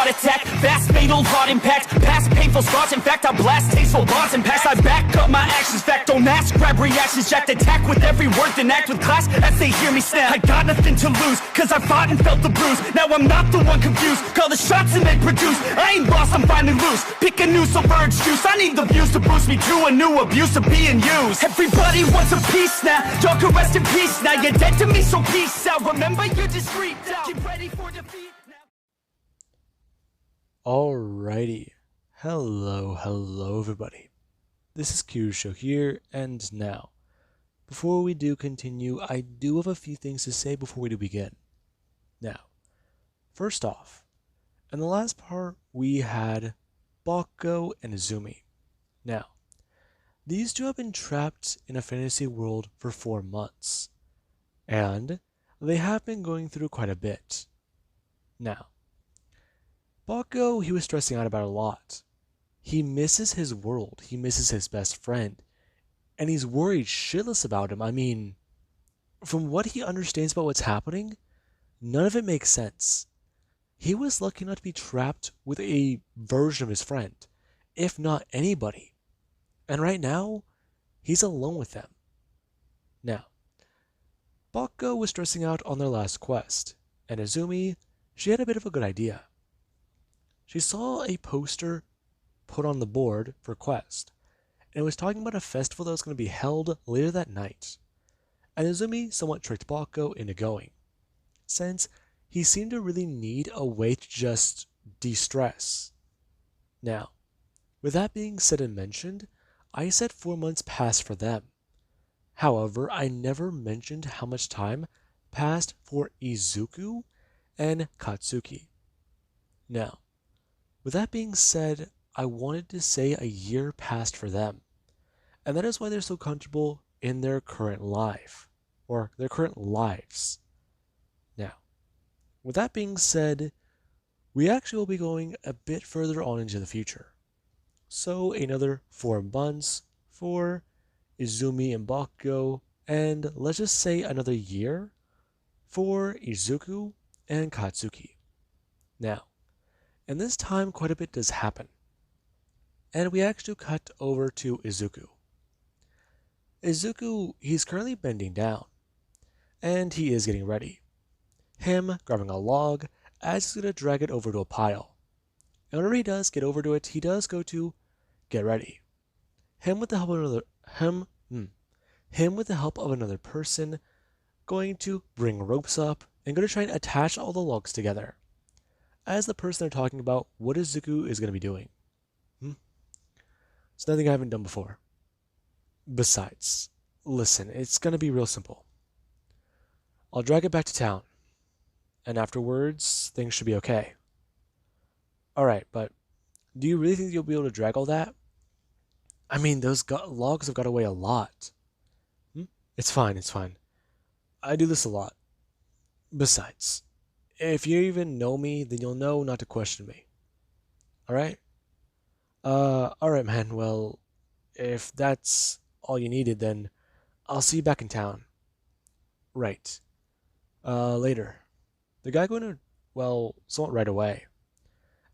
heart attack. Fast fatal heart impact. Past painful scars. In fact, I blast tasteful bars and pass. I back up my actions. Fact, don't ask. Grab reactions. Jacked attack with every word. Then act with class as they hear me snap. I got nothing to lose, cause I fought and felt the bruise. Now I'm not the one confused. Call the shots and they produce. I ain't lost, I'm finally loose. Pick a new submerged juice. I need the views to boost me to a new abuse of being used. Everybody wants a piece now. Y'all can rest in peace now. You're dead to me, so peace out. Remember, you're discreet now. Get ready for defeat now. Alrighty. Hello everybody. This is Kyusho here, and now, before we do continue, I do have a few things to say before we do begin. Now, first off, in the last part, we had Bakugo and Izumi. Now, these two have been trapped in a fantasy world for 4 months, and they have been going through quite a bit. Now, Bakugo, he was stressing out about a lot. He misses his world, he misses his best friend, and he's worried shitless about him. I mean, from what he understands about what's happening, none of it makes sense. He was lucky not to be trapped with a version of his friend, if not anybody. And right now, he's alone with them. Now, Bakugo was stressing out on their last quest, and Izumi, she had a bit of a good idea. She saw a poster put on the board for quest, and it was talking about a festival that was going to be held later that night. And Izumi somewhat tricked Bakugo into going, since he seemed to really need a way to just de-stress. Now, with that being said and mentioned, I said 4 months passed for them. However, I never mentioned how much time passed for Izuku and Katsuki. Now, with that being said, I wanted to say a year passed for them, and that is why they're so comfortable in their current life, or their current lives. Now, with that being said, we actually will be going a bit further on into the future. So another 4 months for Izumi and Bakugo, and let's just say another year for Izuku and Katsuki. Now, in this time quite a bit does happen, and we actually cut over to Izuku. Izuku, he's currently bending down, and he is getting ready. Him grabbing a log as he's going to drag it over to a pile. And whenever he does get over to it, he does go to get ready. Him with the help of another person, going to bring ropes up and going to try and attach all the logs together. As the person they're talking about, what Izuku is going to be doing. It's nothing I haven't done before. Besides, listen, it's going to be real simple. I'll drag it back to town, and afterwards, things should be okay. Alright, but do you really think you'll be able to drag all that? I mean, those logs have got to weigh a lot. It's fine. I do this a lot. Besides, if you even know me, then you'll know not to question me. Alright? Alright, man, well, if that's all you needed, then I'll see you back in town. Right. Later. The guy going to, well, somewhat right away.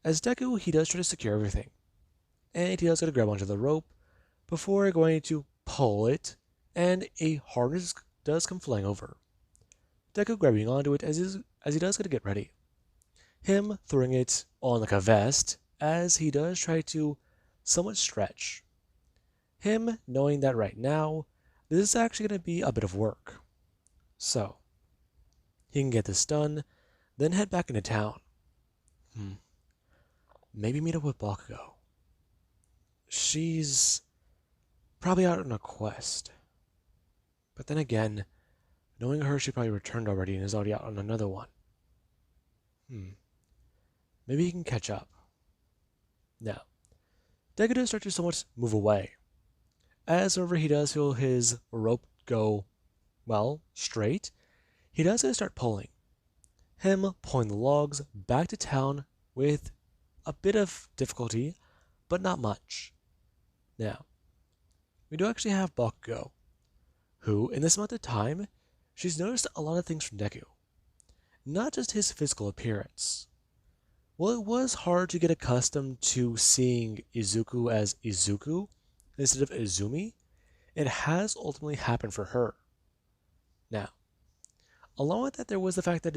As Deku, he does try to secure everything. And he does get to grab onto the rope before going to pull it, and a harness does come flying over. Deku grabbing onto it as he does get to get ready. Him throwing it on like a vest as he does try to somewhat stretch. Him knowing that right now, this is actually going to be a bit of work. So, he can get this done, then head back into town. Maybe meet up with Bakugo. She's probably out on a quest. But then again, knowing her, she probably returned already and is already out on another one. Maybe he can catch up. Now, Deku does start to somewhat move away. As whenever he does feel his rope go, well, straight, he does get to start pulling. Him pulling the logs back to town with a bit of difficulty, but not much. Now, we do actually have Bakugo, who, in this amount of time, she's noticed a lot of things from Deku. Not just his physical appearance. Well, it was hard to get accustomed to seeing Izuku as Izuku instead of Izumi. It has ultimately happened for her. Now, along with that, there was the fact that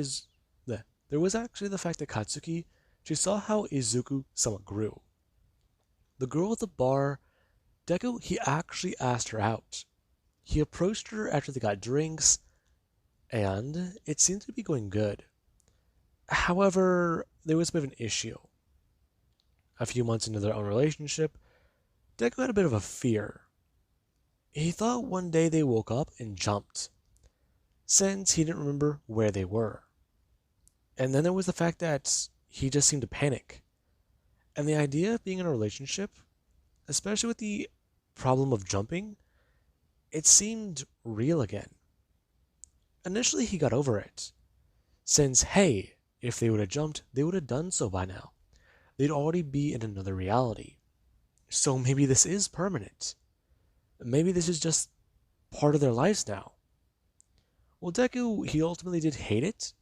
there was actually the fact that Katsuki, she saw how Izuku somewhat grew. The girl at the bar, Deku, he actually asked her out. He approached her after they got drinks, and it seemed to be going good. However, there was a bit of an issue. A few months into their own relationship, Deku had a bit of a fear. He thought one day they woke up and jumped, since he didn't remember where they were. And then there was the fact that he just seemed to panic. And the idea of being in a relationship, especially with the problem of jumping, it seemed real again. Initially, he got over it, since, hey, if they would have jumped, they would have done so by now. They'd already be in another reality. So maybe this is permanent. Maybe this is just part of their lives now. Well, Deku, he ultimately did hate it.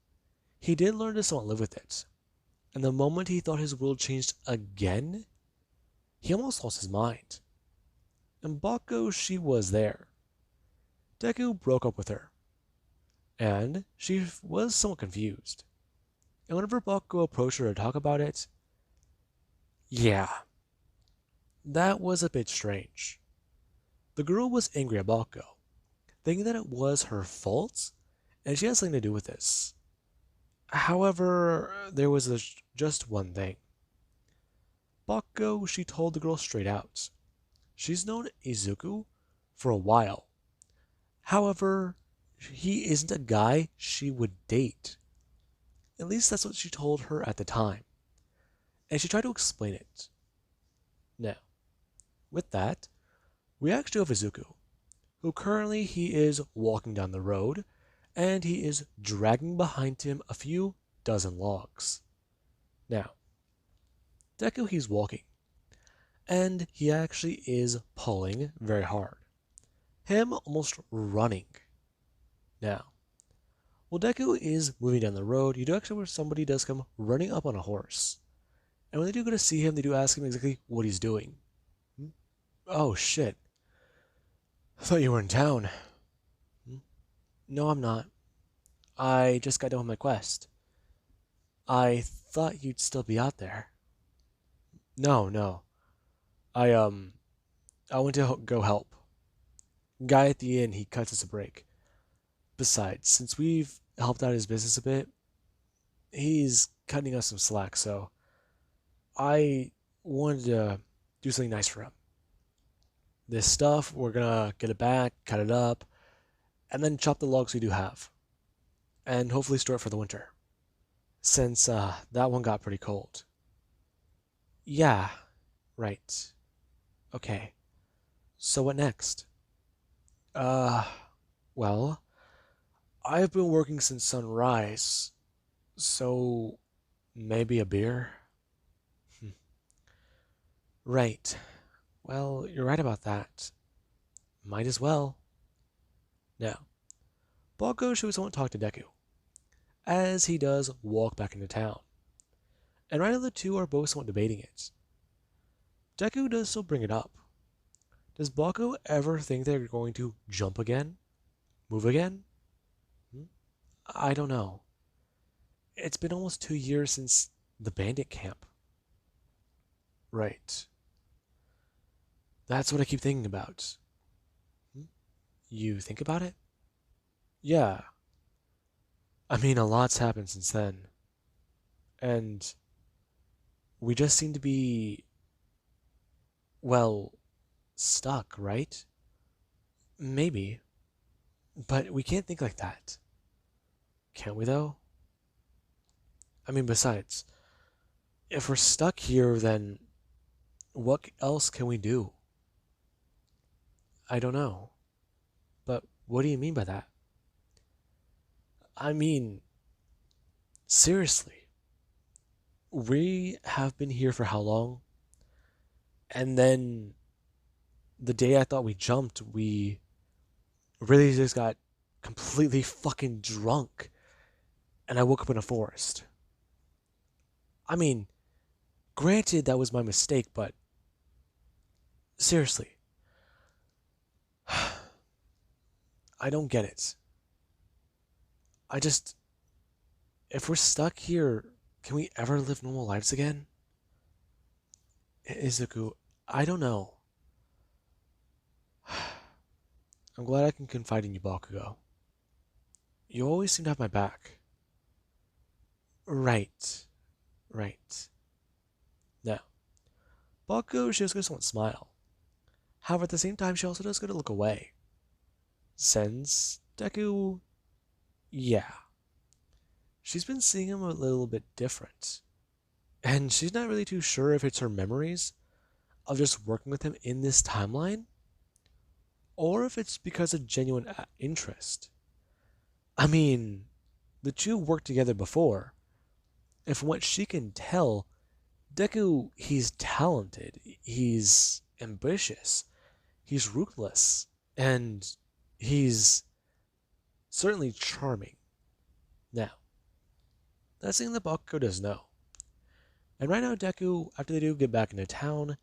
He did learn to somewhat live with it. And the moment he thought his world changed again, he almost lost his mind. And Bakugo, she was there. Deku broke up with her. And she was somewhat confused. And whenever Bakugo approached her to talk about it, yeah, that was a bit strange. The girl was angry at Bakugo, thinking that it was her fault, and she had something to do with this. However, there was just one thing. Bakugo, she told the girl straight out. She's known Izuku for a while. However, he isn't a guy she would date. At least that's what she told her at the time. And she tried to explain it. Now, with that, we actually have Izuku, who currently he is walking down the road, and he is dragging behind him a few dozen logs. Now, Deku, he's walking, and he actually is pulling very hard. Him almost running. Now, while Deku is moving down the road, you do actually where somebody does come running up on a horse. And when they do go to see him, they do ask him exactly what he's doing. Oh shit. I thought you were in town. No, I'm not. I just got done with my quest. I thought you'd still be out there. No, no. I I went to go help. Guy at the inn, he cuts us a break. Besides, since we've helped out his business a bit, he's cutting us some slack, so I wanted to do something nice for him. This stuff, we're gonna get it back, cut it up, and then chop the logs we do have. And hopefully store it for the winter. Since that one got pretty cold. Yeah, right. Okay. So what next? Uh, well, I've been working since sunrise, so maybe a beer? Right. Well, you're right about that. Might as well. Now, Bakugo should someone talk to Deku, as he does walk back into town. And right now the two are both somewhat debating it. Deku does still bring it up. Does Bakugo ever think they're going to jump again? Move again? I don't know. It's been almost 2 years since the bandit camp. Right. That's what I keep thinking about. You think about it? Yeah. I mean, a lot's happened since then. And we just seem to be, well, stuck, right? Maybe. But we can't think like that. Can we, though? I mean, besides, if we're stuck here, then what else can we do? I don't know. But what do you mean by that? I mean, seriously. We have been here for how long? And then the day I thought we jumped, we really just got completely fucking drunk. And I woke up in a forest. I mean, granted that was my mistake, but seriously, I don't get it. I just, if we're stuck here, can we ever live normal lives again? Izuku, I don't know. I'm glad I can confide in you, Bakugo. You always seem to have my back. Right. Right. Now, Bakugo, she does go to somewhat smile. However, at the same time, she also does go to look away. Since Deku, yeah. She's been seeing him a little bit different. And she's not really too sure if it's her memories of just working with him in this timeline, or if it's because of genuine interest. I mean, the two worked together before, and from what she can tell, Deku, he's talented, he's ambitious, he's ruthless, and he's certainly charming. Now, that's something that Bakugo does know. And right now, Deku, after they do get back into town,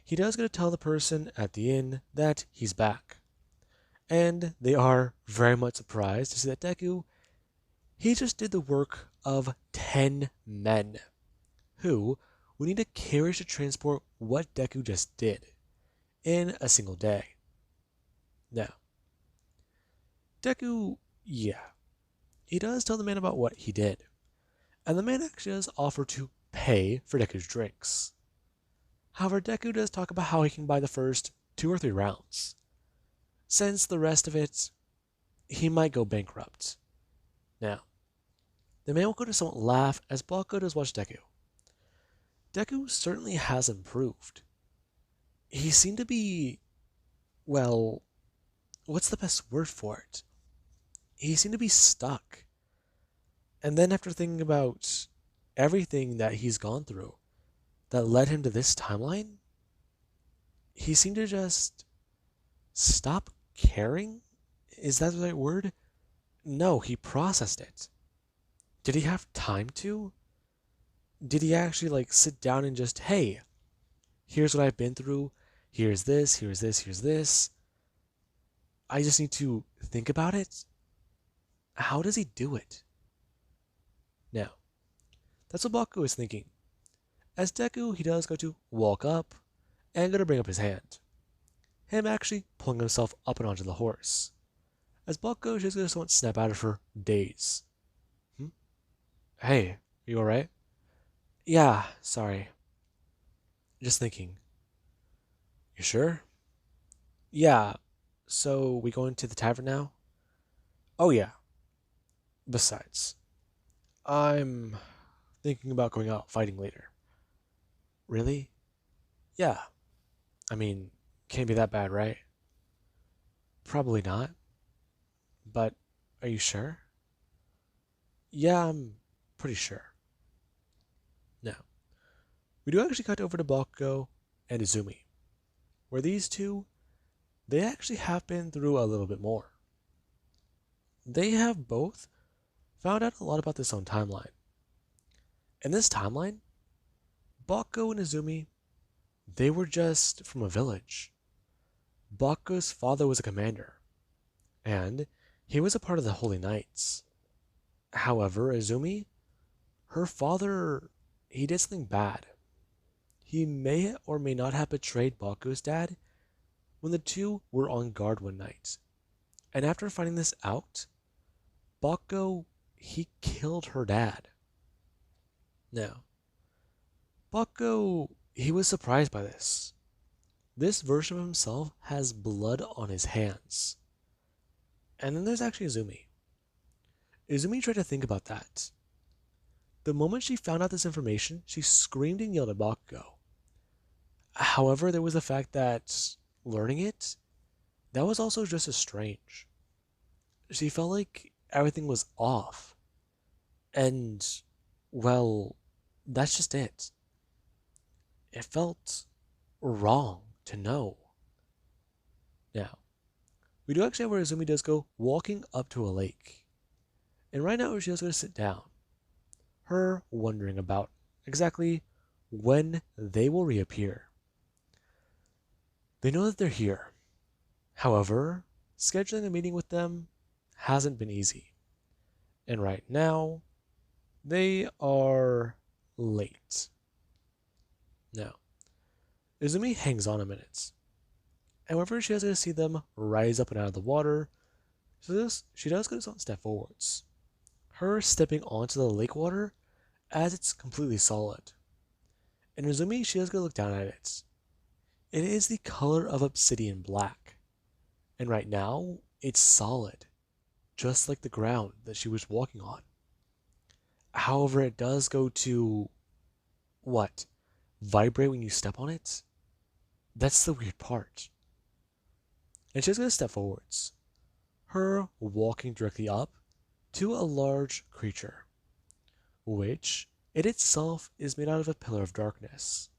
he does get to tell the person at the inn that he's back. And they are very much surprised to see that Deku, he just did the work of 10 men, who would need a carriage to transport what Deku just did in a single day. Now, Deku, yeah, he does tell the man about what he did, and the man actually does offer to pay for Deku's drinks. However, Deku does talk about how he can buy the first 2 or 3 rounds, since the rest of it, he might go bankrupt. Now, the man will go to somewhat laugh as Bakugo does watch Deku. Deku certainly has improved. He seemed to be, well, what's the best word for it? He seemed to be stuck. And then after thinking about everything that he's gone through that led him to this timeline, he seemed to just stop caring? Is that the right word? No, he processed it. Did he have time to? Did he actually sit down and just, hey, here's what I've been through, here's this, here's this, here's this. I just need to think about it? How does he do it? Now, that's what Bakugo is thinking. As Deku, he does go to walk up and go to bring up his hand. Him actually pulling himself up and onto the horse. As Bakugo just going to somewhat snap out of her daze. Hey, you alright? Yeah, sorry. Just thinking. You sure? Yeah, so we going to the tavern now? Oh yeah. Besides, I'm thinking about going out fighting later. Really? Yeah. I mean, can't be that bad, right? Probably not. But are you sure? Yeah, I'm pretty sure. Now, we do actually cut over to Bakugo and Izumi, where these two, they actually have been through a little bit more. They have both found out a lot about this own timeline. In this timeline, Bakugo and Izumi, they were just from a village. Bakugo's father was a commander, and he was a part of the Holy Knights. However, Izumi, her father, he did something bad. He may or may not have betrayed Bakugo's dad when the two were on guard one night. And after finding this out, Bakugo, he killed her dad. Now, Bakugo, he was surprised by this. This version of himself has blood on his hands. And then there's actually Izumi. Izumi tried to think about that. The moment she found out this information, she screamed and yelled at Bakugo. However, there was the fact that learning it, that was also just as strange. She felt like everything was off. And, well, that's just it. It felt wrong to know. Now, we do actually have where Izumi does go walking up to a lake. And right now she does go to sit down. Her wondering about exactly when they will reappear. They know that they're here. However, scheduling a meeting with them hasn't been easy. And right now, they are late. Now, Izumi hangs on a minute. However, she does get to see them rise up and out of the water. She does get to step forwards. Her stepping onto the lake water as it's completely solid. And Izumi, she does get to look down at it. It is the color of obsidian black. And right now, it's solid, just like the ground that she was walking on. However, it does go to, what, vibrate when you step on it? That's the weird part. And she's going to step forwards, her walking directly up to a large creature, which it itself is made out of a pillar of darkness.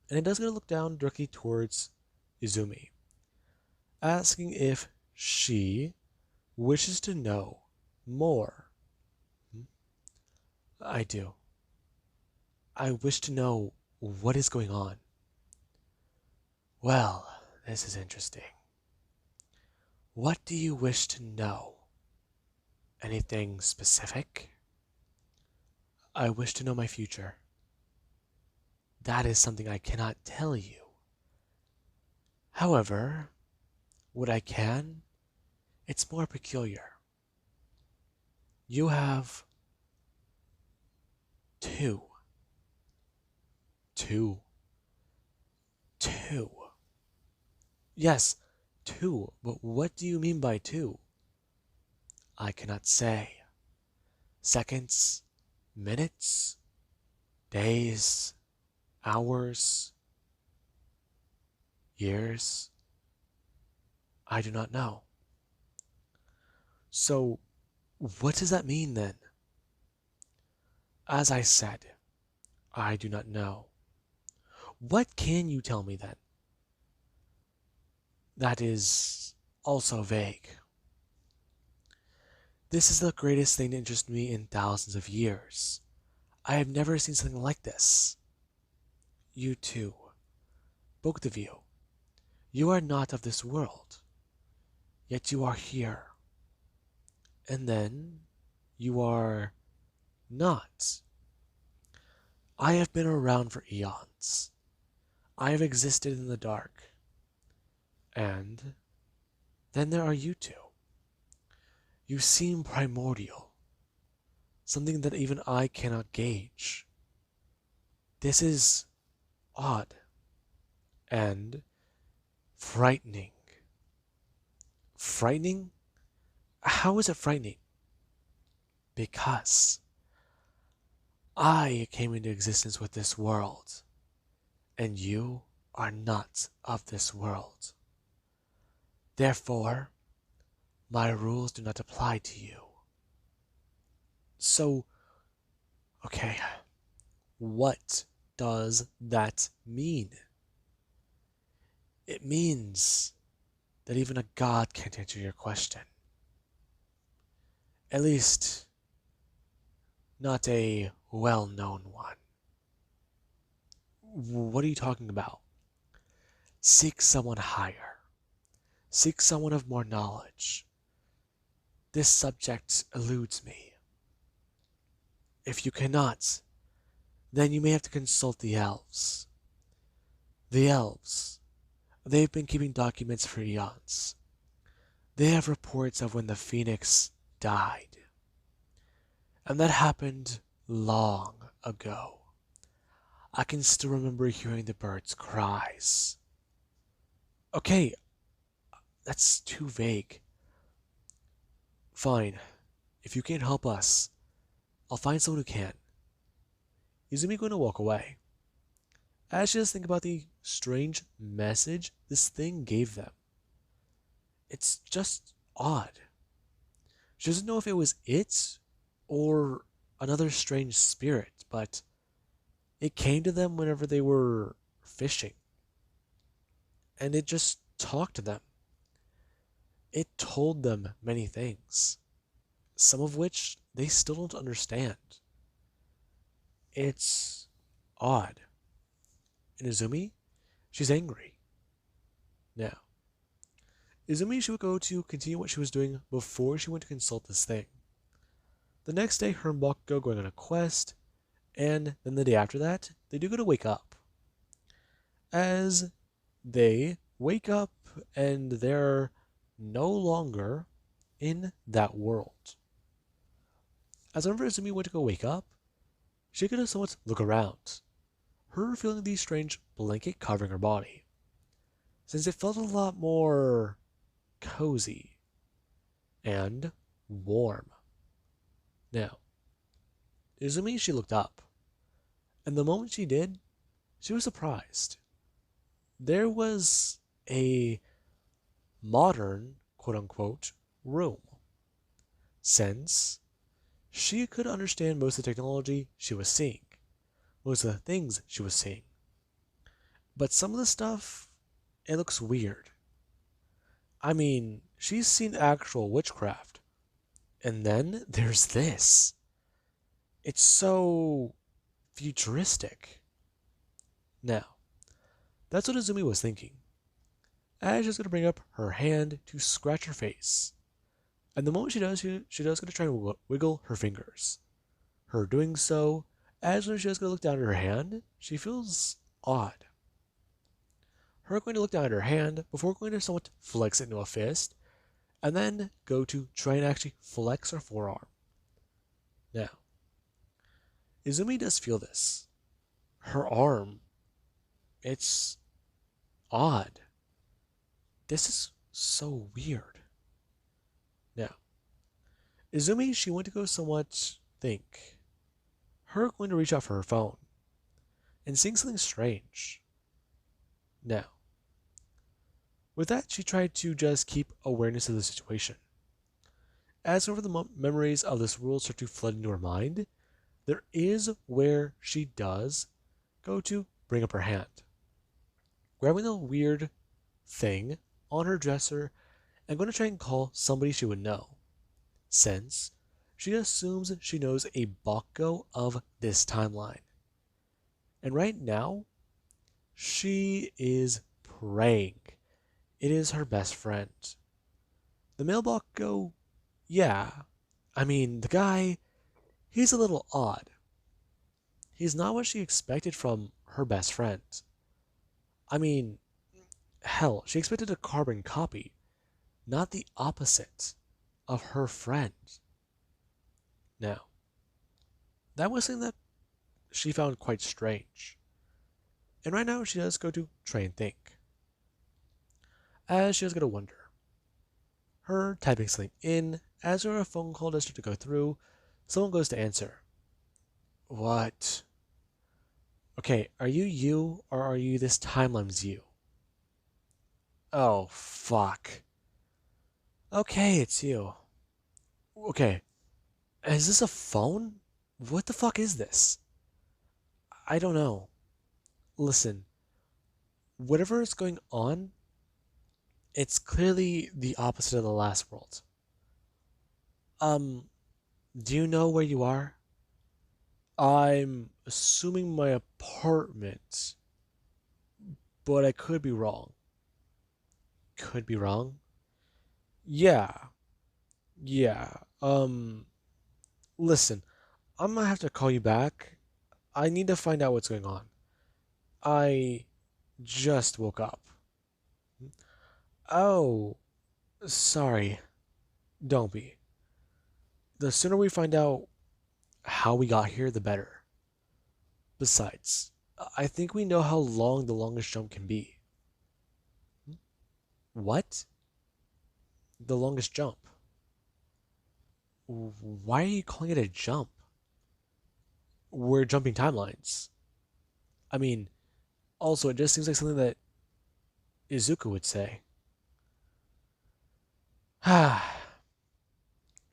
And it does going to look down directly towards Izumi, asking if she wishes to know more. I do. I wish to know what is going on. Well, this is interesting. What do you wish to know? Anything specific? I wish to know my future. That is something I cannot tell you. However, what I can, it's more peculiar. You have two. Two. Two. Yes, two, but what do you mean by two? I cannot say. Seconds, minutes, days, hours, years. I do not know. So, what does that mean then? As I said, I do not know. What can you tell me then? That is also vague. This is the greatest thing to interest me in thousands of years. I have never seen something like this. You too, both of you. You are not of this world, yet you are here. And then you are not. I have been around for eons. I have existed in the dark. And then there are you two. You seem primordial, something that even I cannot gauge. This is odd and frightening. Frightening? How is it frightening? Because I came into existence with this world, and you are not of this world. Therefore, my rules do not apply to you. So, okay, what does that mean? It means that even a god can't answer your question. At least, not a well-known one. What are you talking about? Seek someone higher. Seek someone of more knowledge. This subject eludes me. If you cannot, then you may have to consult the elves. The elves, they've been keeping documents for eons. They have reports of when the phoenix died. And that happened long ago. I can still remember hearing the birds' cries. Okay, that's too vague. Fine, if you can't help us, I'll find someone who can. Izumi going to walk away, as she does think about the strange message this thing gave them. It's just odd. She doesn't know if it was it or another strange spirit, but it came to them whenever they were fishing. And it just talked to them. It told them many things, some of which they still don't understand. It's odd. And Izumi, she's angry. Now, Izumi, she would go to continue what she was doing before she went to consult this thing. The next day, her and Bakugo going on a quest, and then the day after that, they do go to wake up. As they wake up and they're no longer in that world. As whenever Izumi went to go wake up, she could somewhat look around, her feeling the strange blanket covering her body, since it felt a lot more cozy and warm. Now, Izumi, she looked up, and the moment she did, she was surprised. There was a modern, quote unquote, room, since she could understand most of the technology she was seeing, most of the things she was seeing. But some of the stuff, it looks weird. I mean, she's seen actual witchcraft. And then there's this. It's so futuristic. Now, that's what Izumi was thinking. As she's going to bring up her hand to scratch her face. And the moment she does going to try and wiggle her fingers. Her doing so, as when she does going to look down at her hand, she feels odd. Her going to look down at her hand before going to somewhat flex it into a fist, and then go to try and actually flex her forearm. Now, Izumi does feel this. Her arm, it's odd. This is so weird. Now, Izumi, she went to go somewhat think. Her going to reach out for her phone, and seeing something strange. Now, with that, she tried to just keep awareness of the situation. As whenever the memories of this world start to flood into her mind, there is where she does go to bring up her hand. Grabbing the weird thing on her dresser and going to try and call somebody she would know, since she assumes she knows a bakugo of this timeline. And right now, she is praying. It is her best friend. The male bakugo, yeah. I mean, the guy, he's a little odd. He's not what she expected from her best friend. I mean, hell, she expected a carbon copy, not the opposite of her friend. Now, that was something that she found quite strange. And right now she does go to try and think. As she is going to wonder. Her typing something in, as her phone call does start to go through, someone goes to answer. What? Okay, are you you, or are you this timeline's you? Oh, fuck. Okay, it's you. Okay, is this a phone? What the fuck is this? I don't know. Listen, whatever is going on, it's clearly the opposite of the last world. Do you know where you are? I'm assuming my apartment, but I could be wrong. Could be wrong? Yeah. Yeah. Listen, I'm gonna have to call you back. I need to find out what's going on. I just woke up. Oh, sorry. Don't be. The sooner we find out how we got here, the better. Besides, I think we know how long the longest jump can be. What? The longest jump? Why are you calling it a jump? We're jumping timelines. I mean, also, it just seems like something that Izuku would say.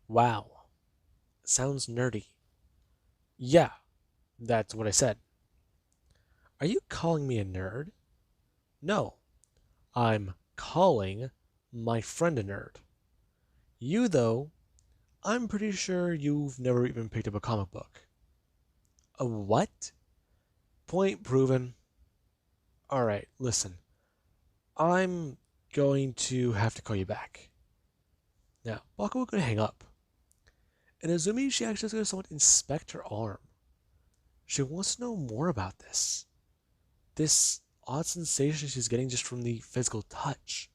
Wow. Sounds nerdy. Yeah, that's what I said. Are you calling me a nerd? No, I'm calling my friend a nerd. You, though, I'm pretty sure you've never even picked up a comic book. A what? Point proven. Alright, listen. I'm going to have to call you back. Now, Bakugo gonna hang up. And Azumi, she actually is gonna somewhat inspect her arm. She wants to know more about this. This odd sensation she's getting just from the physical touch.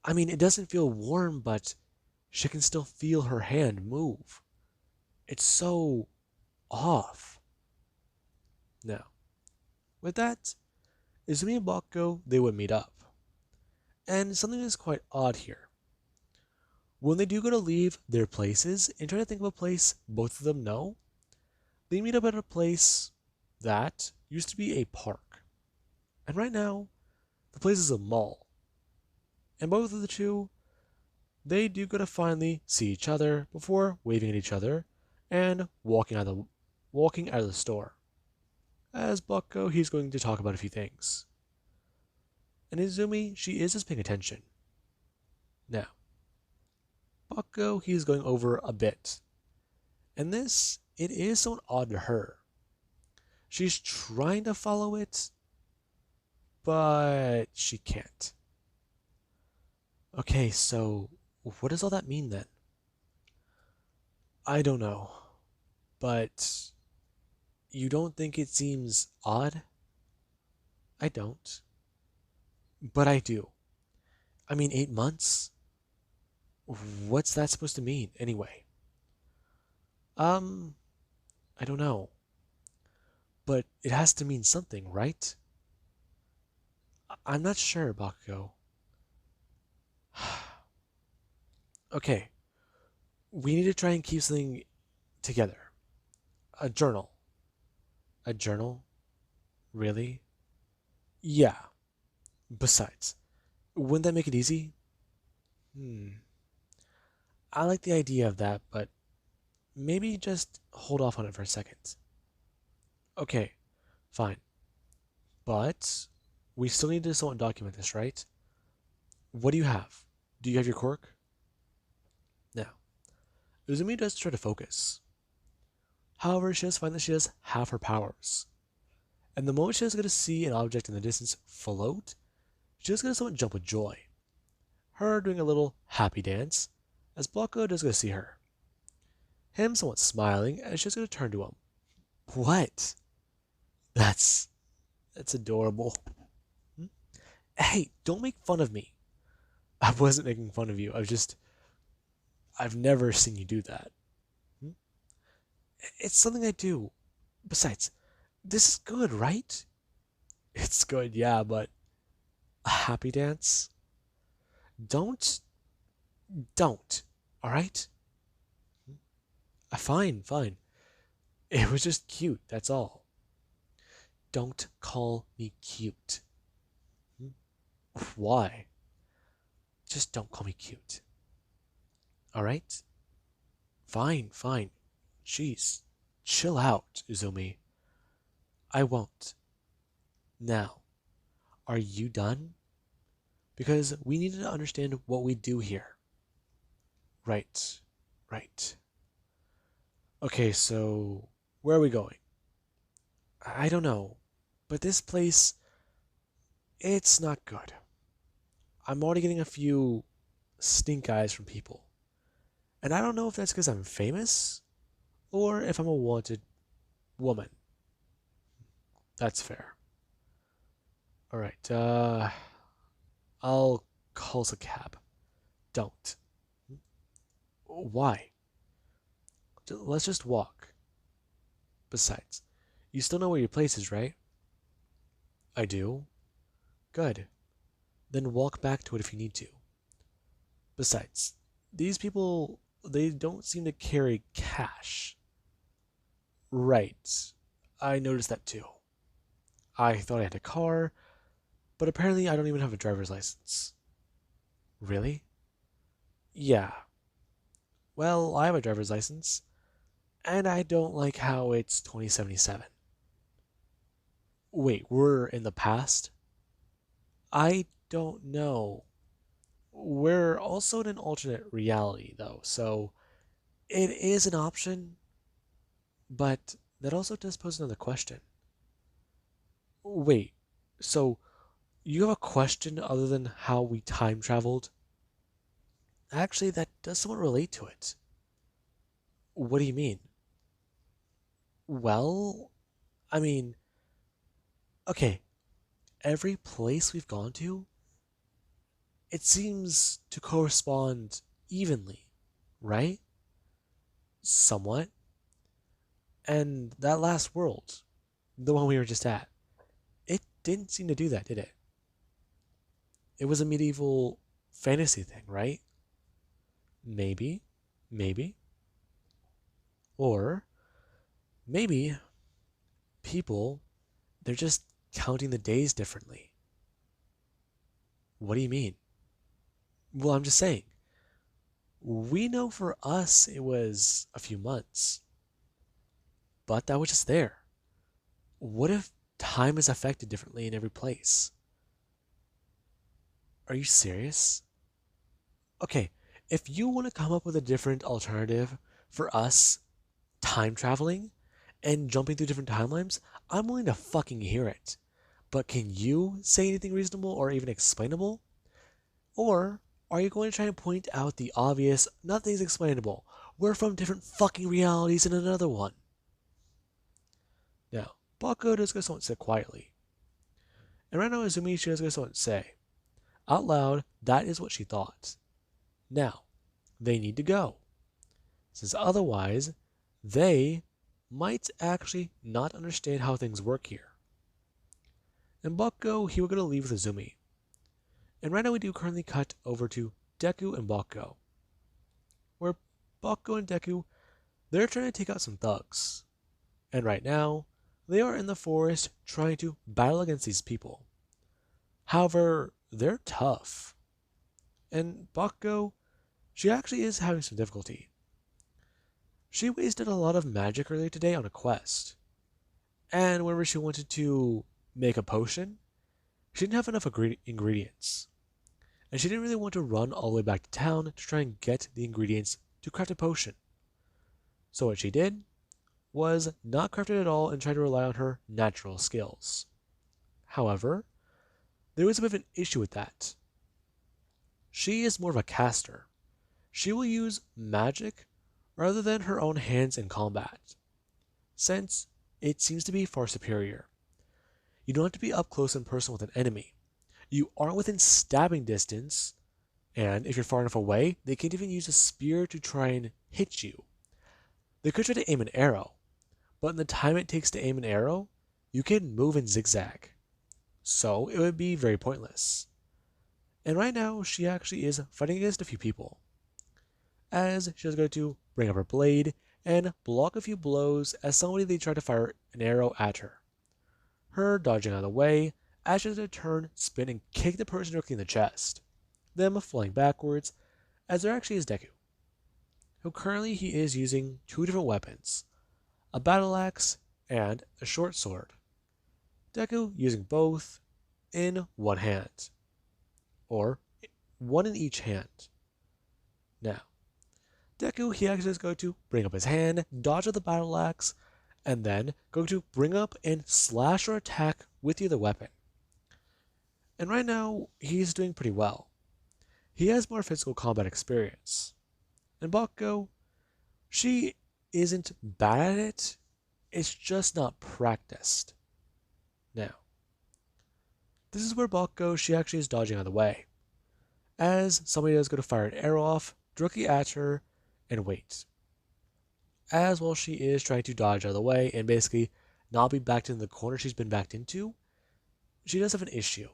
I mean, it doesn't feel warm, but she can still feel her hand move. It's so off. Now, with that, Izumi and Bakugo, they would meet up. And something is quite odd here. When they do go to leave their places and try to think of a place both of them know, they meet up at a place that used to be a park. And right now, the place is a mall. And both of the two, they do go to finally see each other before waving at each other and walking out of the store. As Bakugo, he's going to talk about a few things. And Izumi, she is just paying attention. Now, Bakugo, he's going over a bit. And this, it is somewhat odd to her. She's trying to follow it, but she can't. Okay, so what does all that mean then? I don't know, but you don't think it seems odd? I don't. But I do. I mean, 8 months? What's that supposed to mean, anyway? I don't know. But it has to mean something, right? I'm not sure, Bakugo. Okay, we need to try and keep something together. A journal. A journal? Really? Yeah. Besides, wouldn't that make it easy? I like the idea of that, but maybe just hold off on it for a second. Okay, fine. But we still need to somewhat document this, right? What do you have? Do you have your cork? Now, Uzumi does try to focus. However, she does find that she does half her powers. And the moment she is going to see an object in the distance float, she's going to somewhat jump with joy. Her doing a little happy dance, as Bakugo does go to see her. Him somewhat smiling, as she's going to turn to him. What? That's adorable. Hey, don't make fun of me. I wasn't making fun of you. I've never seen you do that. It's something I do. Besides, this is good, right? It's good, yeah, but a happy dance? Don't. Alright? Fine, fine. It was just cute, that's all. Don't call me cute. Why? Just don't call me cute. Alright? Fine, fine. Jeez. Chill out, Uzumi. I won't. Now, are you done? Because we need to understand what we do here. Right. Okay, so where are we going? I don't know, but this place, it's not good. I'm already getting a few stink eyes from people. And I don't know if that's because I'm famous or if I'm a wanted woman. That's fair. Alright, I'll call a cab. Don't. Why? Let's just walk. Besides, you still know where your place is, right? I do. Good. Then walk back to it if you need to. Besides, these people, they don't seem to carry cash. Right. I noticed that too. I thought I had a car, but apparently I don't even have a driver's license. Really? Yeah. Well, I have a driver's license, and I don't like how it's 2077. Wait, we're in the past? I don't know. We're also in an alternate reality, though, so it is an option, but that also does pose another question. Wait, so you have a question other than how we time traveled? Actually, that does somewhat relate to it. What do you mean? Well, I mean, okay, every place we've gone to, it seems to correspond evenly, right? Somewhat. And that last world, the one we were just at, it didn't seem to do that, did it? It was a medieval fantasy thing, right? Maybe, maybe. Or maybe people, they're just counting the days differently. What do you mean? Well, I'm just saying. We know for us it was a few months, but that was just there. What if time is affected differently in every place? Are you serious? Okay, if you want to come up with a different alternative for us time traveling and jumping through different timelines, I'm willing to fucking hear it. But can you say anything reasonable or even explainable? Or are you going to try and point out the obvious, nothing's explainable, we're from different fucking realities in another one? Now, Bakugo does go somewhat sit quietly. And right now Izumi, she does go somewhat say, out loud, that is what she thought. Now, they need to go, since otherwise, they might actually not understand how things work here. And Bakugo, he will go to leave with Izumi. And right now we do currently cut over to Deku and Bakugo, where Bakugo and Deku, they're trying to take out some thugs. And right now, they are in the forest trying to battle against these people. However, they're tough. And Bakugo, she actually is having some difficulty. She wasted a lot of magic earlier today on a quest. And whenever she wanted to make a potion, she didn't have enough ingredients. And she didn't really want to run all the way back to town to try and get the ingredients to craft a potion. So what she did was not craft it at all and try to rely on her natural skills. However, there was a bit of an issue with that. She is more of a caster. She will use magic rather than her own hands in combat, since it seems to be far superior. You don't have to be up close and personal with an enemy. You aren't within stabbing distance, and if you're far enough away, they can't even use a spear to try and hit you. They could try to aim an arrow, but in the time it takes to aim an arrow, you can move and zigzag. So it would be very pointless. And right now, she actually is fighting against a few people, as she is going to bring up her blade and block a few blows as somebody they try to fire an arrow at her. Her dodging out of the way, as she has to turn, spin, and kick the person directly in the chest, them flying backwards, as there actually is Deku, who currently he is using two different weapons, a battle axe and a short sword. Deku using both in one hand, or one in each hand. Now, Deku, he actually is going to bring up his hand, dodge with the battle axe, and then going to bring up and slash or attack with the other weapon. And right now, he's doing pretty well. He has more physical combat experience. And Bakugo, she isn't bad at it, it's just not practiced. Now, this is where Bakugo, she actually is dodging out of the way, as somebody is going to fire an arrow off directly at her and wait. As while she is trying to dodge out of the way and basically not be backed in the corner she's been backed into, she does have an issue.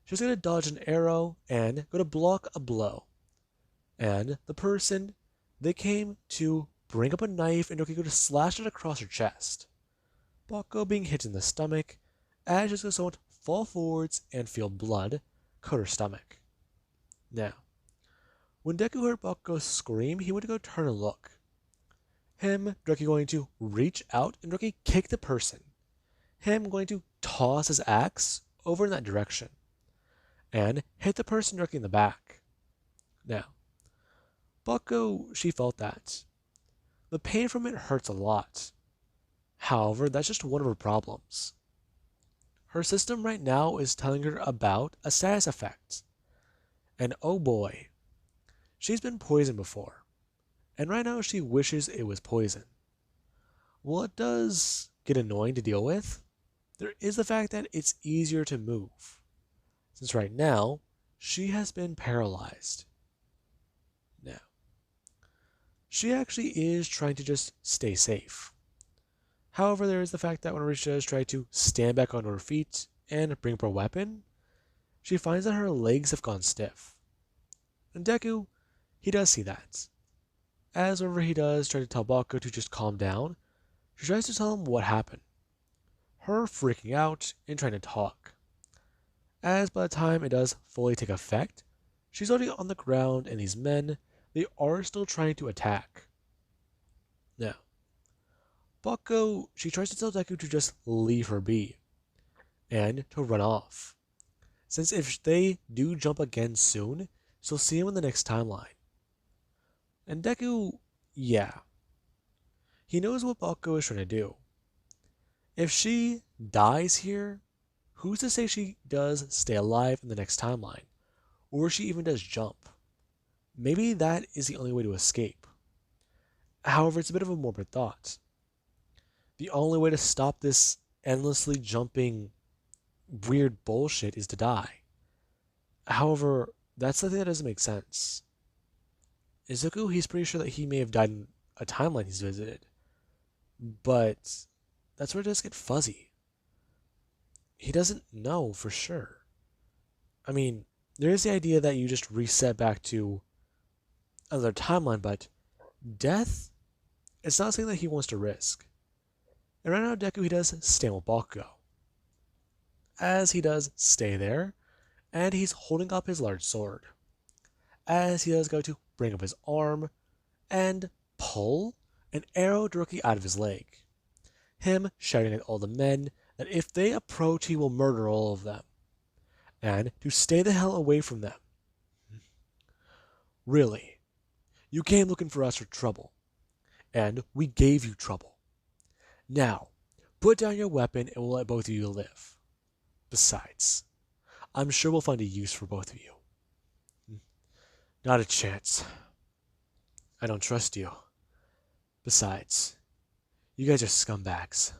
She's going to dodge an arrow and go to block a blow. And the person, they came to bring up a knife and go to slash it across her chest. Bakugo being hit in the stomach, as she's going to somewhat fall forwards and feel blood coat her stomach. Now, when Deku heard Bakugo scream, he went to go turn and look. Him directly going to reach out and directly kick the person. Him going to toss his axe over in that direction and hit the person directly in the back. Now, Bakugo, she felt that. The pain from it hurts a lot. However, that's just one of her problems. Her system right now is telling her about a status effect. And oh boy, she's been poisoned before. And right now she wishes it was poison. While it does get annoying to deal with, there is the fact that it's easier to move. Since right now, she has been paralyzed. Now, she actually is trying to just stay safe. However, there is the fact that whenever she does try to stand back on her feet and bring up her weapon, she finds that her legs have gone stiff. And Deku, he does see that. As whenever he does try to tell Bakugo to just calm down, she tries to tell him what happened. Her freaking out and trying to talk. As by the time it does fully take effect, she's already on the ground and these men, they are still trying to attack. Now, Bakugo, she tries to tell Deku to just leave her be and to run off. Since if they do jump again soon, she'll see him in the next timeline. And Deku, yeah, he knows what Bakugo is trying to do. If she dies here, who's to say she does stay alive in the next timeline? Or she even does jump? Maybe that is the only way to escape. However, it's a bit of a morbid thought. The only way to stop this endlessly jumping weird bullshit is to die. However, that's something that doesn't make sense. Izuku, he's pretty sure that he may have died in a timeline he's visited. But that's where it does get fuzzy. He doesn't know for sure. I mean, there is the idea that you just reset back to another timeline, but death, it's not something that he wants to risk. And right now, Deku, he does stand with Bakugo. As he does stay there, and he's holding up his large sword. As he does go to bring up his arm and pull an arrow directly out of his leg. Him shouting at all the men that if they approach, he will murder all of them. And to stay the hell away from them. Really, you came looking for us for trouble. And we gave you trouble. Now, put down your weapon and we'll let both of you live. Besides, I'm sure we'll find a use for both of you. Not a chance. I don't trust you. Besides, you guys are scumbags.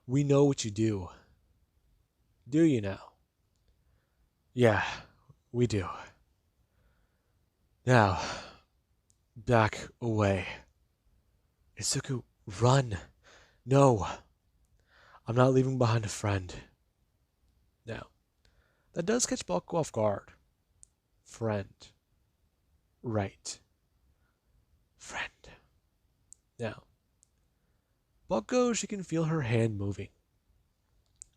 We know what you do. Do you now? Yeah, we do. Now, back away. Izuku, run. No. I'm not leaving behind a friend. Now, that does catch Bakugo off guard. Friend. Right. Friend. Now, Bakugo, she can feel her hand moving.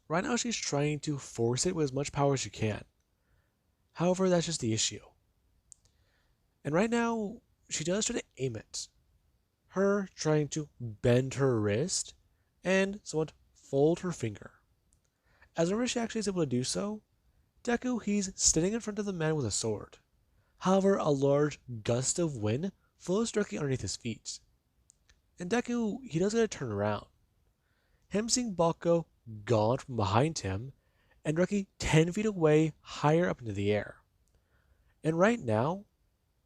Right now she's trying to force it with as much power as she can. However, that's just the issue. And right now, she does try to aim it. Her trying to bend her wrist and somewhat fold her finger. As whenever she actually is able to do so, Deku, he's standing in front of the man with a sword. However, a large gust of wind flows directly underneath his feet. And Deku, he does get to turn around. Him seeing Bakugo gone from behind him and directly 10 feet away higher up into the air. And right now,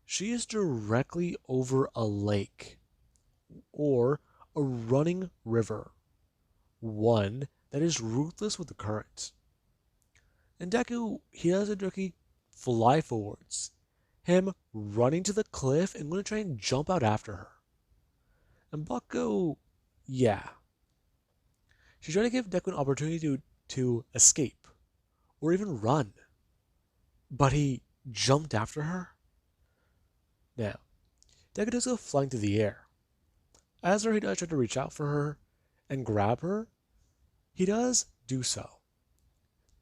she is directly over a lake or a running river. One that is ruthless with the current. And Deku, he does directly fly forwards. Him running to the cliff and going to try and jump out after her. And Bakugo, yeah. She's trying to give Deku an opportunity to escape. Or even run. But he jumped after her. Now, Deku does go flying through the air. As he does try to reach out for her and grab her, he does do so.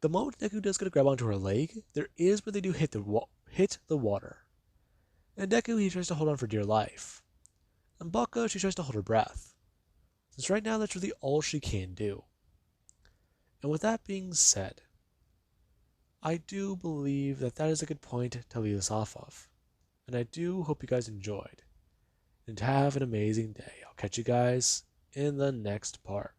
The moment Deku does get a grab onto her leg, there is where they do hit the water. And Deku, he tries to hold on for dear life. And Bakugo, she tries to hold her breath. Since right now that's really all she can do. And with that being said, I do believe that that is a good point to leave this off of. And I do hope you guys enjoyed. And have an amazing day. I'll catch you guys in the next part.